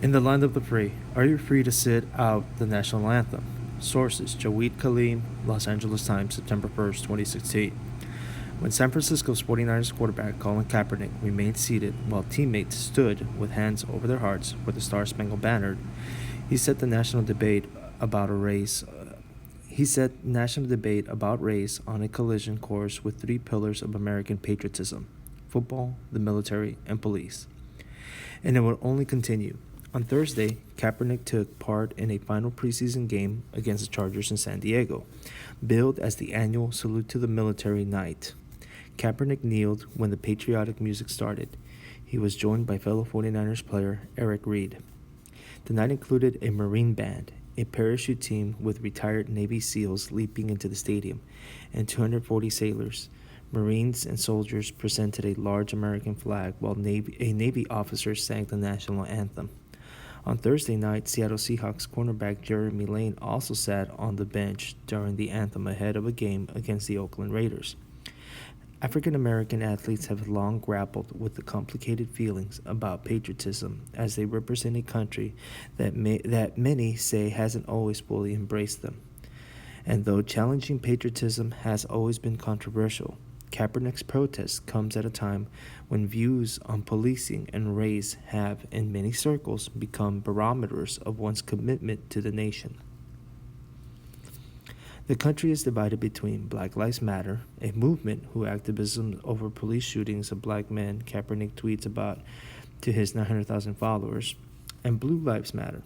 In the land of the free, are you free to sit out the national anthem? Sources: Jawed Kaleem, Los Angeles Times, September 1st, 2016. When San Francisco's 49ers quarterback Colin Kaepernick remained seated while teammates stood with hands over their hearts for the Star-Spangled Banner, he said the national debate about a race he said national debate about race on a collision course with three pillars of American patriotism: football, the military, and police. And it would only continue. On Thursday, Kaepernick took part in a final preseason game against the Chargers in San Diego, billed as the annual Salute to the Military night. Kaepernick kneeled when the patriotic music started. He was joined by fellow 49ers player Eric Reid. The night included a Marine band, a parachute team with retired Navy SEALs leaping into the stadium, and 240 sailors, Marines, and soldiers presented a large American flag while a Navy officer sang the national anthem. On Thursday night, Seattle Seahawks cornerback Jeremy Lane also sat on the bench during the anthem ahead of a game against the Oakland Raiders. African American athletes have long grappled with the complicated feelings about patriotism as they represent a country that many say hasn't always fully embraced them. And though challenging patriotism has always been controversial, Kaepernick's protest comes at a time when views on policing and race have, in many circles, become barometers of one's commitment to the nation. The country is divided between Black Lives Matter, a movement whose activism over police shootings of black men Kaepernick tweets about to his 900,000 followers, and Blue Lives Matter.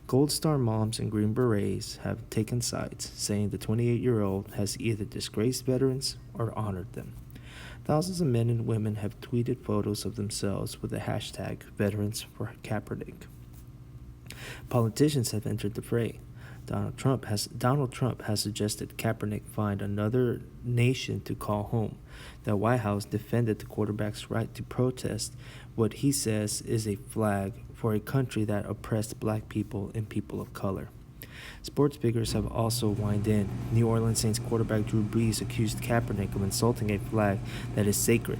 Gold Star moms and Green Berets have taken sides, saying the 28-year-old has either disgraced veterans or honored them. Thousands of men and women have tweeted photos of themselves with the hashtag Veterans for Kaepernick. Politicians have entered the fray. Donald Trump has suggested Kaepernick find another nation to call home. The White House defended the quarterback's right to protest what he says is a flag for a country that oppressed black people and people of color. Sports figures have also weighed in. New Orleans Saints quarterback Drew Brees accused Kaepernick of insulting a flag that is sacred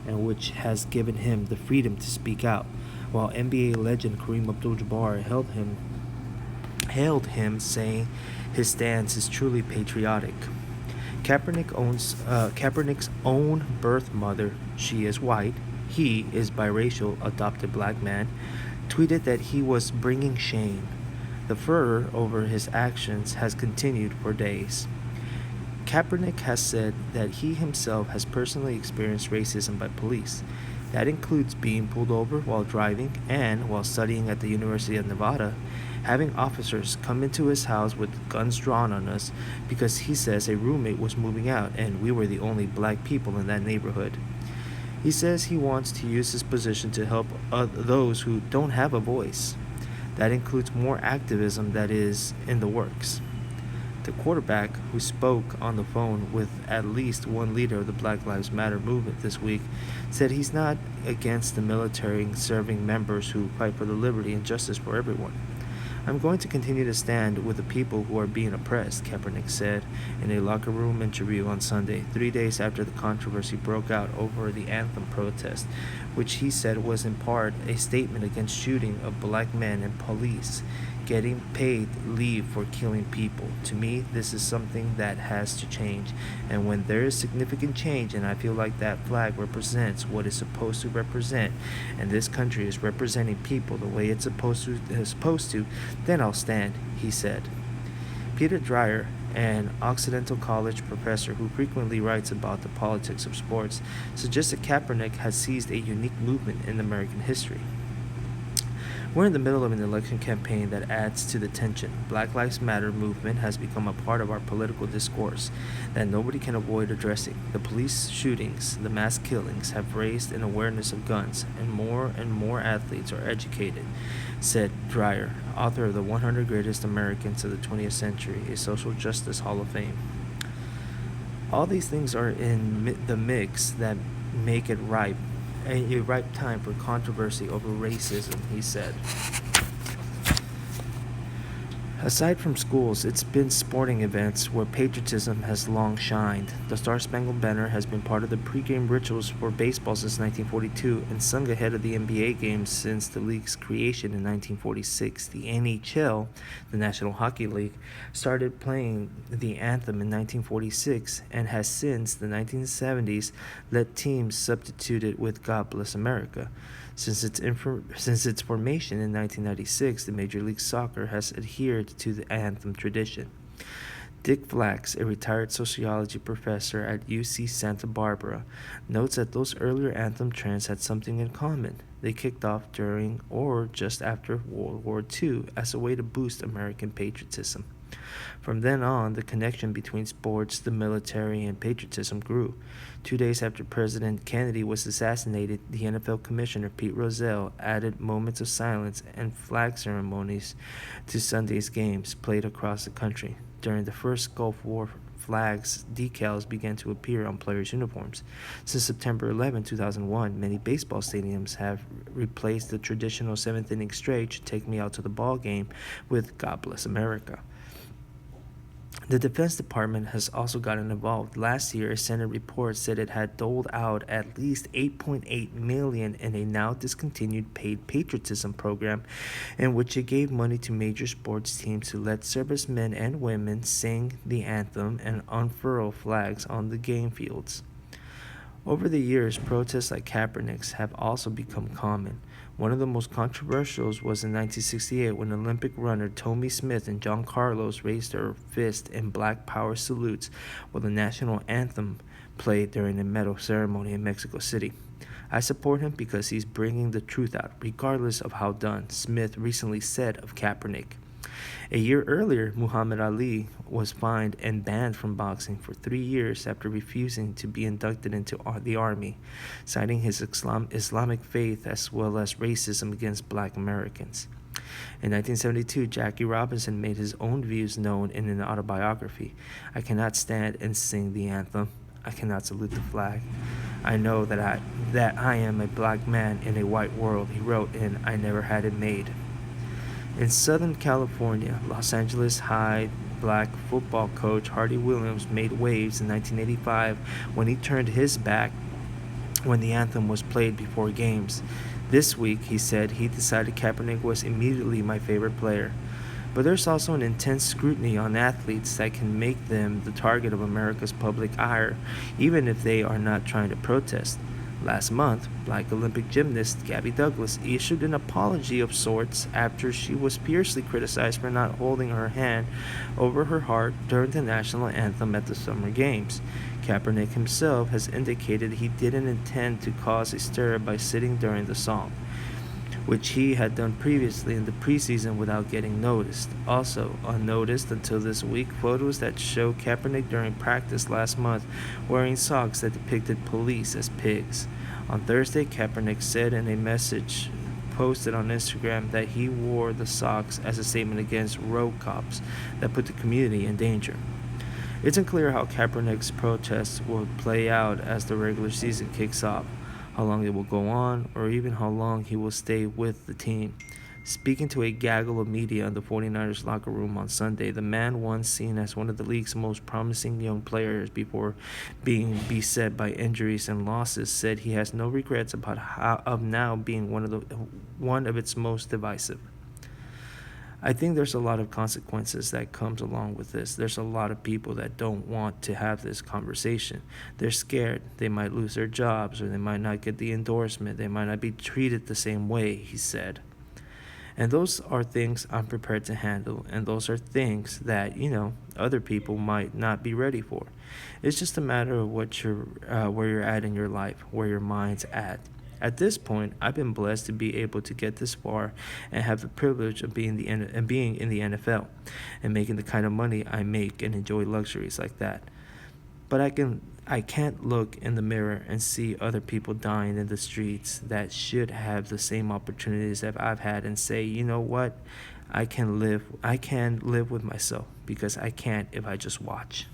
and which has given him the freedom to speak out, while NBA legend Kareem Abdul-Jabbar hailed him, saying his stance is truly patriotic. Kaepernick's own birth mother, she is white, he is biracial, adopted black man, tweeted that he was bringing shame. The furor over his actions has continued for days. Kaepernick has said that he himself has personally experienced racism by police. That includes being pulled over while driving and, while studying at the University of Nevada, having officers come into his house with guns drawn on us because he says a roommate was moving out and we were the only black people in that neighborhood. He says he wants to use his position to help those who don't have a voice. That includes more activism that is in the works. The quarterback, who spoke on the phone with at least one leader of the Black Lives Matter movement this week, said he's not against the military serving members who fight for the liberty and justice for everyone. I'm going to continue to stand with the people who are being oppressed, Kaepernick said in a locker room interview on Sunday, 3 days after the controversy broke out over the anthem protest, which he said was in part a statement against shooting of black men and police getting paid leave for killing people. To me, this is something that has to change, and when there is significant change and I feel like that flag represents what it's supposed to represent, and this country is representing people the way it's supposed to, then I'll stand, he said. Peter Dreyer, an Occidental College professor who frequently writes about the politics of sports, suggests that Kaepernick has seized a unique movement in American history. We're in the middle of an election campaign that adds to the tension. Black Lives Matter movement has become a part of our political discourse that nobody can avoid addressing. The police shootings, the mass killings have raised an awareness of guns, and more athletes are educated, said Dreyer, author of the 100 Greatest Americans of the 20th Century, a social justice hall of fame. All these things are in the mix that make it a ripe time for controversy over racism, he said. Aside from schools, it's been sporting events where patriotism has long shined. The Star Spangled Banner has been part of the pregame rituals for baseball since 1942 and sung ahead of the NBA games since the league's creation in 1946. The NHL, the National Hockey League, started playing the anthem in 1946 and has since the 1970s let teams substitute it with God Bless America. Since its formation in 1996, the Major League Soccer has adhered to the anthem tradition. Dick Flax, a retired sociology professor at UC Santa Barbara, notes that those earlier anthem trends had something in common. They kicked off during or just after World War II as a way to boost American patriotism. From then on, the connection between sports, the military, and patriotism grew. 2 days after President Kennedy was assassinated, the NFL Commissioner Pete Rozelle added moments of silence and flag ceremonies to Sunday's games played across the country. During the first Gulf War, flags decals began to appear on players' uniforms. Since September 11, 2001, many baseball stadiums have replaced the traditional seventh-inning stretch, "Take Me Out to the Ball Game," with "God Bless America." The Defense Department has also gotten involved. Last year, a Senate report said it had doled out at least $8.8 million in a now discontinued paid patriotism program in which it gave money to major sports teams to let servicemen and women sing the anthem and unfurl flags on the game fields. Over the years, protests like Kaepernick's have also become common. One of the most controversial was in 1968 when Olympic runner Tommie Smith and John Carlos raised their fist in Black Power salutes while the national anthem played during a medal ceremony in Mexico City. "I support him because he's bringing the truth out, regardless of how done," Smith recently said of Kaepernick. A year earlier, Muhammad Ali was fined and banned from boxing for 3 years after refusing to be inducted into the army, citing his Islamic faith as well as racism against black Americans. In 1972, Jackie Robinson made his own views known in an autobiography. "I cannot stand and sing the anthem. I cannot salute the flag. I know that I am a black man in a white world," he wrote in "I Never Had It Made." In Southern California, Los Angeles High black football coach Hardy Williams made waves in 1985 when he turned his back when the anthem was played before games. This week, he said, he decided Kaepernick was immediately my favorite player. But there's also an intense scrutiny on athletes that can make them the target of America's public ire, even if they are not trying to protest. Last month, black Olympic gymnast Gabby Douglas issued an apology of sorts after she was fiercely criticized for not holding her hand over her heart during the national anthem at the Summer Games. Kaepernick himself has indicated he didn't intend to cause a stir by sitting during the song, which he had done previously in the preseason without getting noticed. Also unnoticed until this week, photos that show Kaepernick during practice last month wearing socks that depicted police as pigs. On Thursday, Kaepernick said in a message posted on Instagram that he wore the socks as a statement against rogue cops that put the community in danger. It's unclear how Kaepernick's protests will play out as the regular season kicks off, how long it will go on, or even how long he will stay with the team. Speaking to a gaggle of media in the 49ers locker room on Sunday, the man, once seen as one of the league's most promising young players before being beset by injuries and losses, said he has no regrets about now being one of its most divisive. "I think there's a lot of consequences that comes along with this. There's a lot of people that don't want to have this conversation. They're scared. They might lose their jobs, or they might not get the endorsement. They might not be treated the same way," he said. And those are things I'm prepared to handle, and those are things that, other people might not be ready for. It's just a matter of where you're at in your life, where your mind's at. At this point, I've been blessed to be able to get this far and have the privilege of being in the NFL and making the kind of money I make and enjoy luxuries like that. But I can't look in the mirror and see other people dying in the streets that should have the same opportunities that I've had and say, "You know what? I can live with myself, because I can't if I just watch."